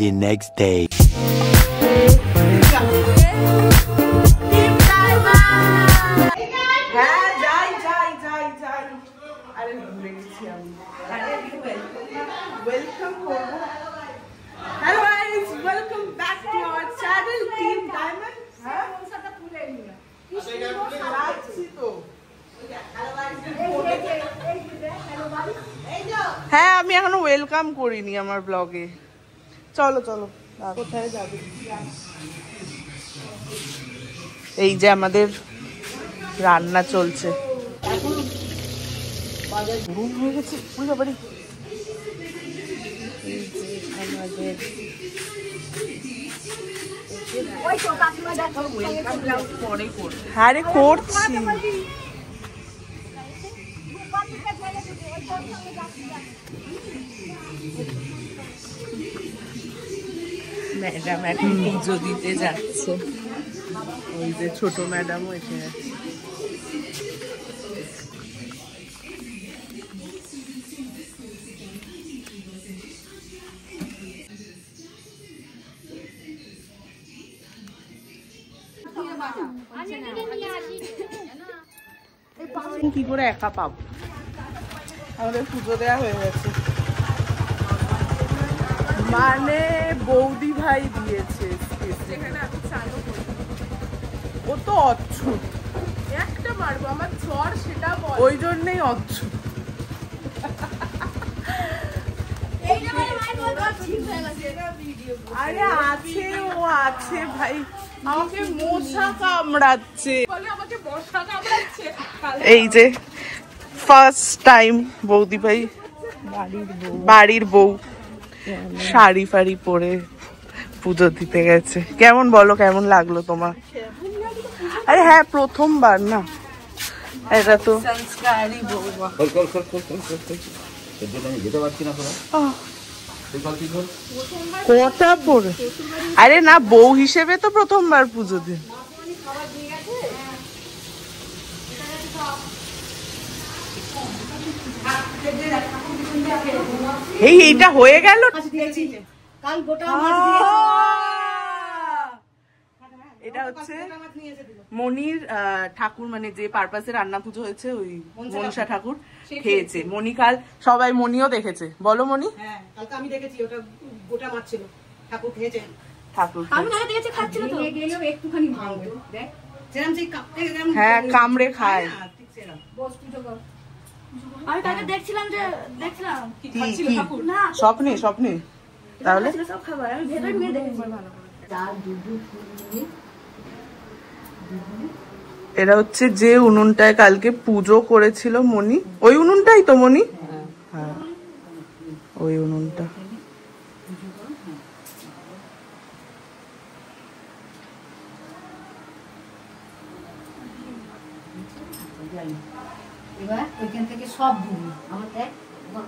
the next day. Hello guys, welcome back to our channel Team Diamond. হ্যাঁ আমি এখনো welcome করিনি আমার ব্লগে। চলো চলো কোথায় যাবে? এই যে আমাদের রান্না চলছে। ঘুম হয়ে গেছে আমাদের। আরে করছি ম্যাডাম এখন পুজো দিতে যাচ্ছে। ওই যে ছোট ম্যাডামও এসে যাচ্ছে। কি করে একা পাবো? আমাদের পুজো দেওয়া হয়ে গেছে, মানে বৌদি ভাই দিয়েছে। ও তো অচ্ছুত, একটা মারবো আমার জ্বর, সেটা ওই জন্যই অচ্ছুত। আরে আছে, ও আছে ভাই, আমাকে মশা কামড়াচ্ছে। এই যে ফার্স্ট টাইম বৌদি ভাই বাড়ির বউ শাড়ি ফাড়ি পরে পুজো দিতে গেছে। কেমন বলো, কেমন লাগলো তোমার? আরে হ্যাঁ প্রথমবার না, এটা তো সংস্কারী বউ। কটা পরে? আরে না, বউ হিসেবে তো প্রথমবার পুজো দিন। এই এইটা হয়ে গেল। এটা হচ্ছে মনির ঠাকুর, মানে যে পারপাসে রান্না পুজো হয়েছে ওই মনসা ঠাকুর খেয়েছে। মনি কাল সবাই, মনিও দেখেছে। বলো মনি। হ্যাঁ কালকে আমি দেখেছি, ওটা গোটা মাছ ছিল, ঠাকুর খেয়েছে। ঠাকুর আমি না দেখেছি খাচ্ছিল তো, গেলেও একটুখানি ভাঙবে দেখ, যেরকম সেই কাপড়ে যেরকম হ্যাঁ কামড়ে খায়। ঠিক সেরকম বস পুজো কর। আমি তাকে দেখছিলাম যে কি খাচ্ছিল ঠাকুর। না স্বপ্নে স্বপ্নে তাহলে সব খাবার আমি ভেতর নিয়ে দেখেছি ভালো করে। চাল দুধ ফুল এটা হচ্ছে যে উনুনটায় কালকে পুজো করেছিল মনি, ওই উনুনটাই তো মনি। হ্যাঁ ওই উনুনটা। এবার ওইখান থেকে সব দিবি, আমার দেখ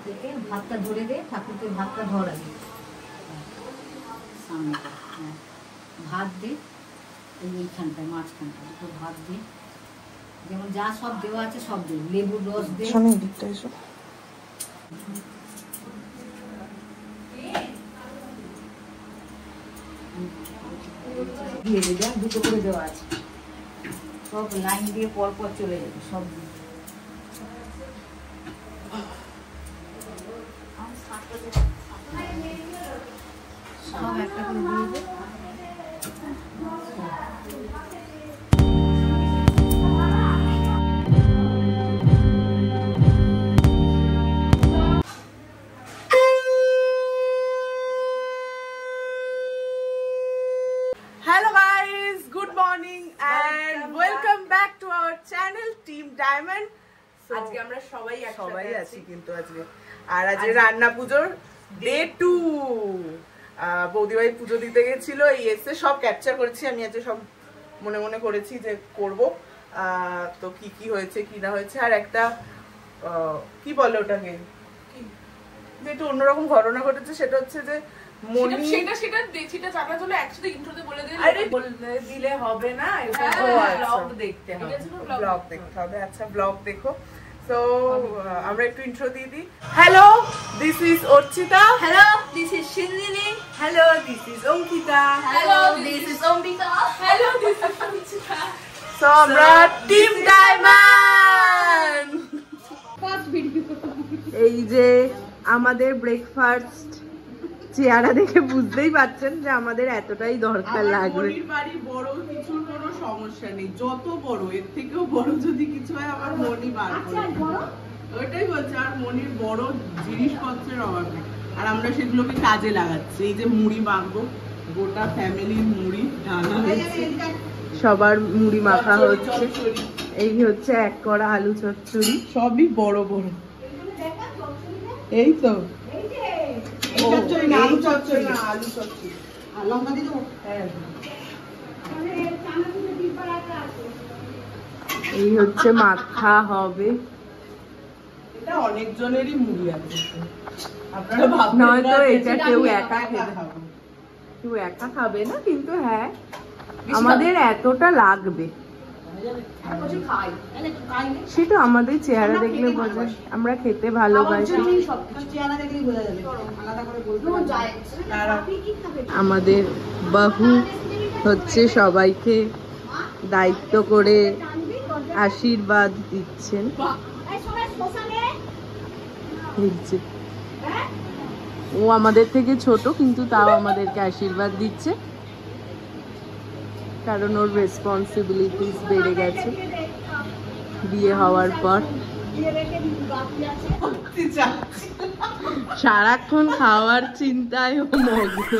থেকে ভাতটা ধরে দে, ঠাকুরকে ভাতটা ধরাবি সামনে, ভাত দে এইখানটায় মাঝখানটায় একটু ভাত দে, যেমন যা সব দেওয়া আছে সব দে, লেবুর রস দে। দিয়ে দে, দেখ দুটো করে দেওয়া আছে, সব লাইন দিয়ে পর পর চলে যাবে সব দিয়ে। সব একটা করে দিয়ে দে। Hello guys, good morning and welcome back to our channel Team Diamond. আজকে আমরা সবাই আছি কিন্তু আজকে, আর আজকে রান্না পুজোর ডে 2। বৌদি ভাই পুজো দিতে গেছিল, এই এসে সব ক্যাপচার করেছি আমি, আজকে সব মনে মনে করেছি যে করব। তো কি কি হয়েছে কি না হয়েছে, আর একটা কি বলে ওটাকে, যে একটু অন্যরকম ঘটনা ঘটেছে, সেটা হচ্ছে যে মনি সেটা জানার জন্য একসাথে ইন্ট্রোতে বলে দিলে, আরে বলে দিলে হবে না, ব্লগ দেখতে হবে। ব্লগ দেখতে হবে, আচ্ছা ব্লগ দেখো। তো আমরা একটু ইন্ট্রো দিয়ে দিই। Hello, this is Archita. Hello, this is Sindini. Hello, this is Ankita. Hello, this is Ambika. Hello, this is Archita. So আমরা টিম ডায়মন্ড। এই যে আমাদের ব্রেকফাস্ট চেহারা দেখে বুঝতেই পারছেন যে আমাদের এতটাই দরকার লাগবে। আমার বাড়ি বড় কিছুর কোনো সমস্যা নেই, যত বড় এর থেকেও বড় যদি কিছু হয় আমার মনি বার করে ওইটাই বলছে। আর মনির বড় জিনিসপত্রের অভাব নেই, আর আমরা সেগুলোকে কাজে লাগাচ্ছি। এই যে মুড়ি মাখবো, গোটা ফ্যামিলির মুড়ি ঢালা হয়েছে, সবার মুড়ি মাখা হচ্ছে। এই হচ্ছে এক কড়া আলু চচ্চড়ি, সবই বড় বড়। এই তো আলু চচ্চড়ি, আলু চচ্চড়ি লঙ্কা দিয়ে দেবো। এই হচ্ছে মাখা হবে। এটা অনেকজনেরই মুড়ি আছে, আপনারা নয়তো এটা কেউ একা খাবে, কেউ একা খাবে না, কিন্তু হ্যাঁ আমাদের এতটা লাগবে। সেটা আমাদের চেহারা দেখলে বোঝা, আমরা খেতে ভালোবাসি। আমাদের বাহু হচ্ছে সবাইকে দায়িত্ব করে আশীর্বাদ দিচ্ছেন। ও আমাদের থেকে ছোট, কিন্তু তাও আমাদেরকে আশীর্বাদ দিচ্ছে, কারণ ওর রেসপন্সিবিলিটিস বেড়ে গেছে বিয়ে হওয়ার পর। সারাক্ষণ খাওয়ার চিন্তায় ও মগ্ন।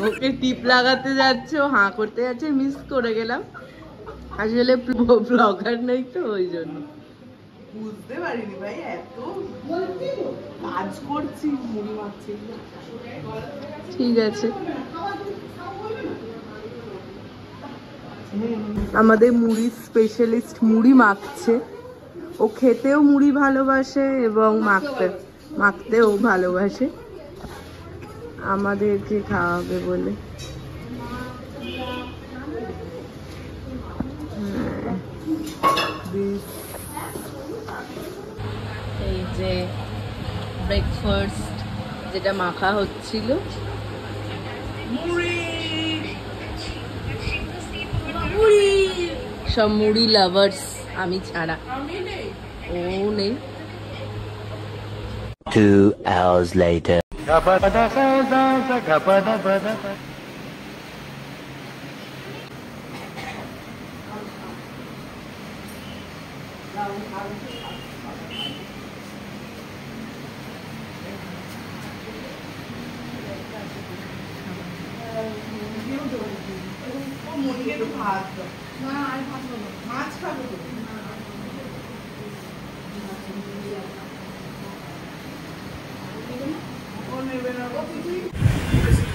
ওকে টিপ লাগাতে যাচ্ছে, ও হাঁ করতে যাচ্ছে, মিস করে গেলাম। আসলে ব্লগার নেই তো ওই জন্য বুঝতে পারিনি ভাই, এত কাজ করছি মুড়ি মাখছি। ঠিক আছে, আমাদের মুড়ি স্পেশালিস্ট মুড়ি মাখছে। ও খেতেও মুড়ি ভালোবাসে এবং মাখতেও ভালোবাসে, আমাদেরকে খাওয়াবে বলে। এই যে ব্রেকফাস্ট যেটা মাখা হচ্ছিল, সব মুড়ি লাভার্স, আমি ছাড়া। ও নেই। 2 hours later.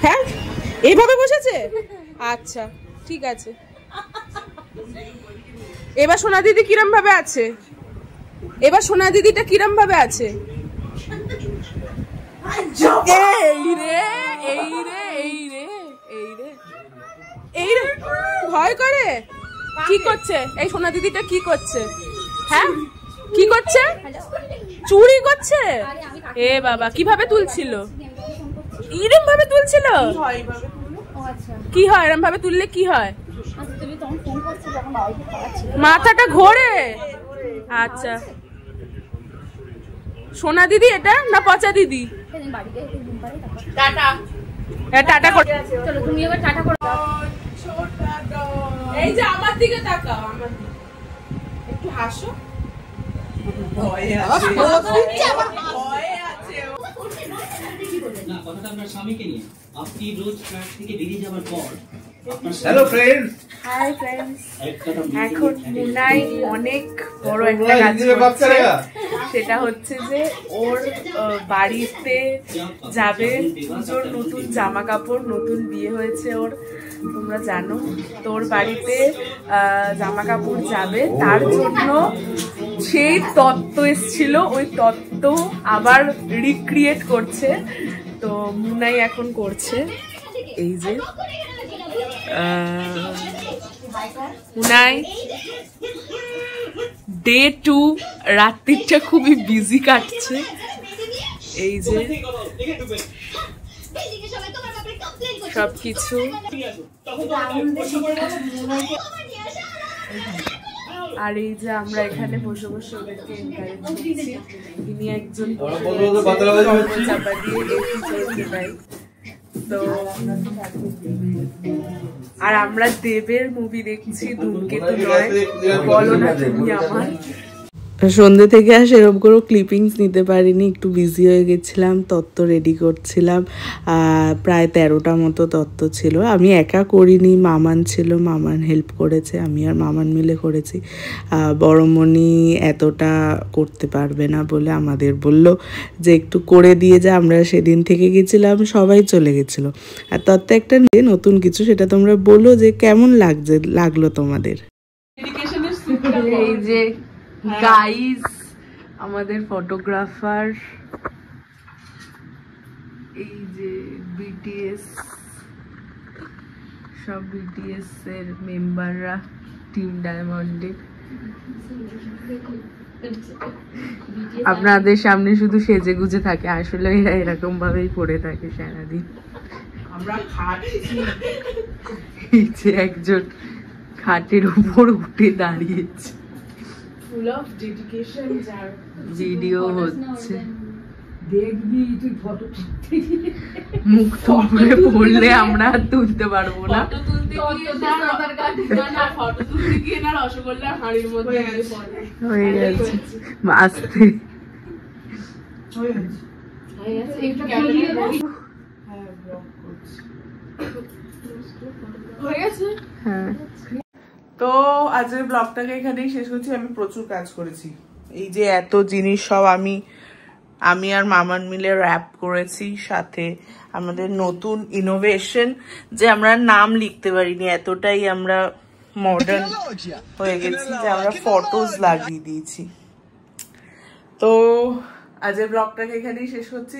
হ্যাঁ, এইভাবে বসেছে। আচ্ছা ঠিক আছে। এবার সোনা দিদি কিরম ভাবে আছে? এবার সোনা দিদিটা কিরম ভাবে আছে? এই রে, এই রে, এই রে, এই রে, এই রে, ভয় করে। কি করছে এই সোনা দিদিটা? কি করছে? হ্যাঁ, কি করছে? চুরি করছে? এ বাবা, কিভাবে তুলছিল? এরম ভাবে তুলছিল? কি হয় এরম ভাবে তুললে? কি হয়? মাথাটা ঘোরে। আচ্ছা, সোনা দিদি এটা না পচা দিদি? টাটা, টাটা করে। চলো তুমি এবার টাটা করো। এই যে আমার দিকে তাকাও, আমার একটু হাসো। ভয় আছে, ভয় আছে। না, কথাটা আপনার স্বামীকে নিয়ে। আপনি রোজ ফ্ল্যাট থেকে বেরিয়ে যাওয়ার পর হ্যালো ফ্রেন্ডস, হাই ফ্রেন্ডস। এখন মুনাই অনেক বড় একটা কাজ করছে, সেটা হচ্ছে যে ওর বাড়িতে যাবে পুজোর নতুন জামা কাপড়, নতুন বিয়ে হয়েছে ওর, তোমরা জানো। তোর বাড়িতে জামা কাপড় যাবে, তার জন্য সেই তত্ত্ব এসেছিল, ওই তত্ত্ব আবার রিক্রিয়েট করছে। তো মুনাই এখন করছে। এই যে মুনাই ডে 2 রাত্রিটা খুবই বিজি কাটছে। এই যে সবকিছু, আর এই যে আমরা এখানে বসে বসে ওদেরকে এনকারেজ করছি। ইনি একজন চাপা দিয়ে এসি চলছে তাই তো। আর আমরা দেবের মুভি দেখছি ধূমকেতু নয়, বলো না তুমি আমার। সন্ধ্যে থেকে আর সেরকম কোনো ক্লিপিংস নিতে পারিনি, একটু বিজি হয়ে গেছিলাম, তত্ত্ব রেডি করছিলাম। প্রায় 13টা মতো তত্ত্ব ছিল, আমি একা করিনি, মামান ছিল, মামান হেল্প করেছে, আমি আর মামান মিলে করেছি। বড়মণি এতটা করতে পারবে না বলে আমাদের বলল যে একটু করে দিয়ে যা। আমরা সেদিন থেকে গেছিলাম, সবাই চলে গেছিলো। আর তত্ত্ব একটা নতুন কিছু, সেটা তোমরা বলো যে কেমন লাগলো তোমাদের। এই যে গাইস আমাদের ফটোগ্রাফার, এই যে বিটিএস, সব বিটিএস এর মেম্বাররা টিম ডায়মন্ডে। আপনাদের সামনে শুধু সেজে গুজে থাকে, আসলে এরা এরকম ভাবেই পড়ে থাকে সারাদিন। এই যে একজন খাটের উপর উঠে দাঁড়িয়েছে, ফুল অফ ডেডিকেশন, যার ভিডিও হচ্ছে। দেখবি তুই ফটো তুলতে গিয়ে মুখ তুলে পড়লে আমরা আর তুলতে পারবো না। ফটো তুলতে গিয়ে না রসগোল্লা হাঁড়ির মধ্যে হয়ে গেছে, আস্তে হ্যাঁ। তো আজকের ব্লগটাকে এখানেই শেষ করছি। আমি প্রচুর কাজ করেছি, এই যে এত জিনিস সব আমি আর মামান মিলে র্যাপ করেছি, সাথে আমাদের নতুন ইনোভেশন যে আমরা নাম লিখতে পারিনি, এতটাই আমরা মডার্ন হয়ে গেছি যে আমরা ফটোজ লাগিয়ে দিয়েছি। তো আজকের ব্লগটাকে এখানেই শেষ করছি।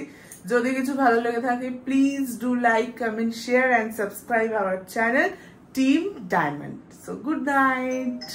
যদি কিছু ভালো লেগে থাকে please do like, comment, share and subscribe our channel team diamond. So good night.